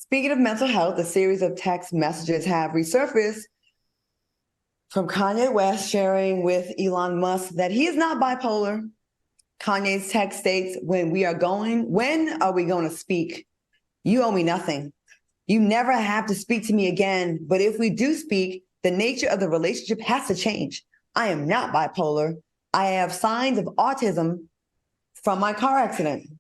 Speaking of mental health, a series of text messages have resurfaced from Kanye West sharing with Elon Musk that he is not bipolar. Kanye's text states, when are we going to speak? You owe me nothing. You never have to speak to me again. But if we do speak, the nature of the relationship has to change. I am not bipolar. I have signs of autism from my car accident.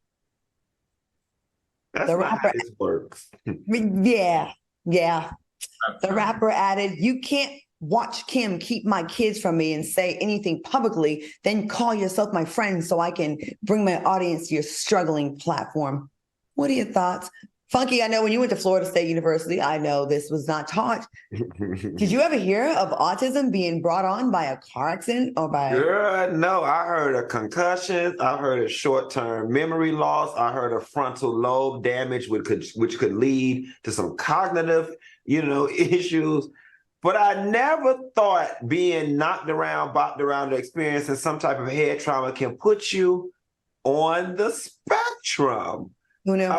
That's not how this works. Yeah. The rapper added, you can't watch Kim keep my kids from me and say anything publicly, then call yourself my friend so I can bring my audience to your struggling platform. What are your thoughts? Funky, I know when you went to Florida State University, I know this was not taught. Did you ever hear of autism being brought on by a car accident or by... Girl, no, I heard of concussions. I heard of short-term memory loss. I heard of frontal lobe damage, which could lead to some cognitive, issues. But I never thought being knocked around, bopped around, experiencing some type of head trauma can put you on the spectrum. Who knew?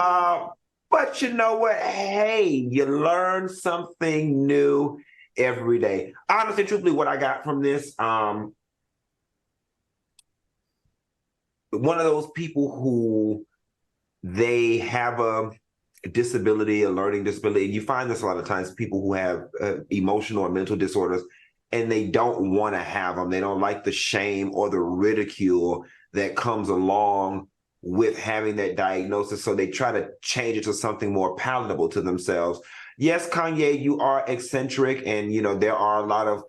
But you know what? Hey, you learn something new every day. Honestly, truthfully, what I got from this, one of those people who they have a disability, a learning disability. You find this a lot of times, people who have emotional or mental disorders, and they don't want to have them. They don't like the shame or the ridicule that comes along with having that diagnosis. So they try to change it to something more palatable to themselves. Yes, Kanye, you are eccentric, and, there are a lot of,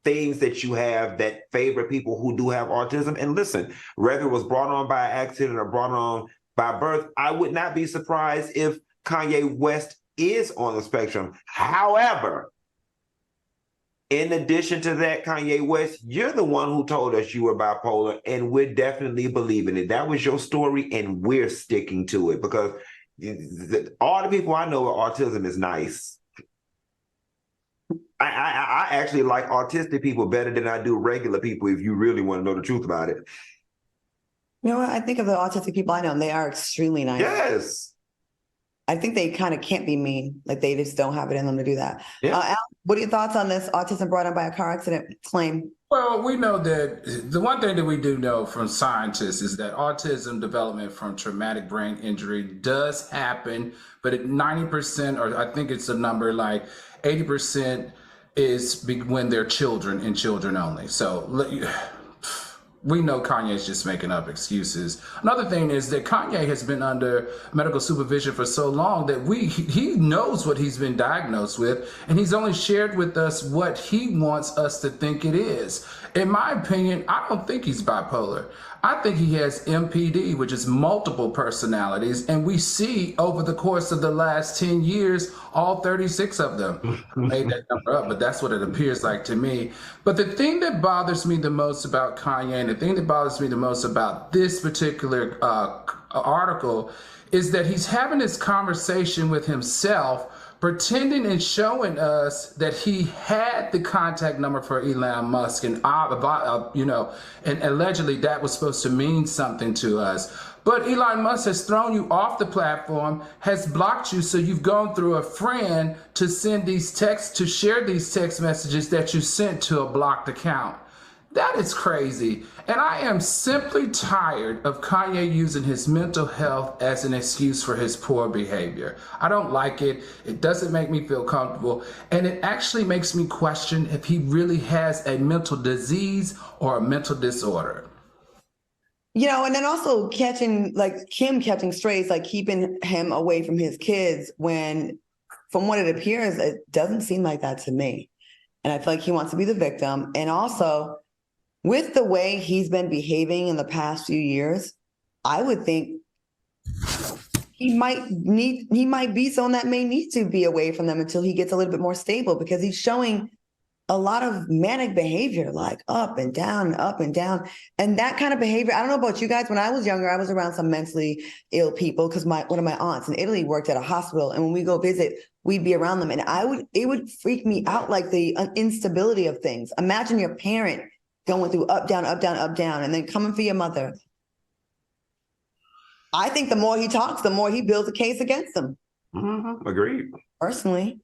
things that you have that favor people who do have autism. And listen, whether it was brought on by accident or brought on by birth, I would not be surprised if Kanye West is on the spectrum. However, in addition to that, Kanye West, you're the one who told us you were bipolar, and we're definitely believing it. That was your story, and we're sticking to it, because all the people I know with autism is nice. I actually like autistic people better than I do regular people, if you really want to know the truth about it. You know what? I think of the autistic people I know, and they are extremely nice. Yes. I think they kind of can't be mean. Like, they just don't have it in them to do that. Yeah. Al, what are your thoughts on this autism brought on by a car accident claim? Well, we know that the one thing that we do know from scientists is that autism development from traumatic brain injury does happen, but at 90%, or I think it's a number like 80%, is when they're children and children only. So we know Kanye's just making up excuses. Another thing is that Kanye has been under medical supervision for so long that he knows what he's been diagnosed with, and he's only shared with us what he wants us to think it is. In my opinion, I don't think he's bipolar. I think he has MPD, which is multiple personalities, and we see over the course of the last 10 years, all 36 of them. I made that number up, but that's what it appears like to me. But the thing that bothers me the most about Kanye, and the thing that bothers me the most about this particular article, is that he's having this conversation with himself, pretending and showing us that he had the contact number for Elon Musk, and and allegedly that was supposed to mean something to us. But Elon Musk has thrown you off the platform, has blocked you, so you've gone through a friend to send these texts, to share these text messages that you sent to a blocked account. That is crazy. And I am simply tired of Kanye using his mental health as an excuse for his poor behavior. I don't like it. It doesn't make me feel comfortable. And it actually makes me question if he really has a mental disease or a mental disorder. And then also catching strays, like keeping him away from his kids, when from what it appears, it doesn't seem like that to me. And I feel like he wants to be the victim. And also, with the way he's been behaving in the past few years, I would think he might be someone that may need to be away from them until he gets a little bit more stable, because he's showing a lot of manic behavior, like up and down. And that kind of behavior, I don't know about you guys, when I was younger, I was around some mentally ill people, because one of my aunts in Italy worked at a hospital, and when we go visit, we'd be around them, and it would freak me out, like the instability of things. Imagine your parent going through up, down, and then coming for your mother. I think the more he talks, the more he builds a case against them. Agreed. personally.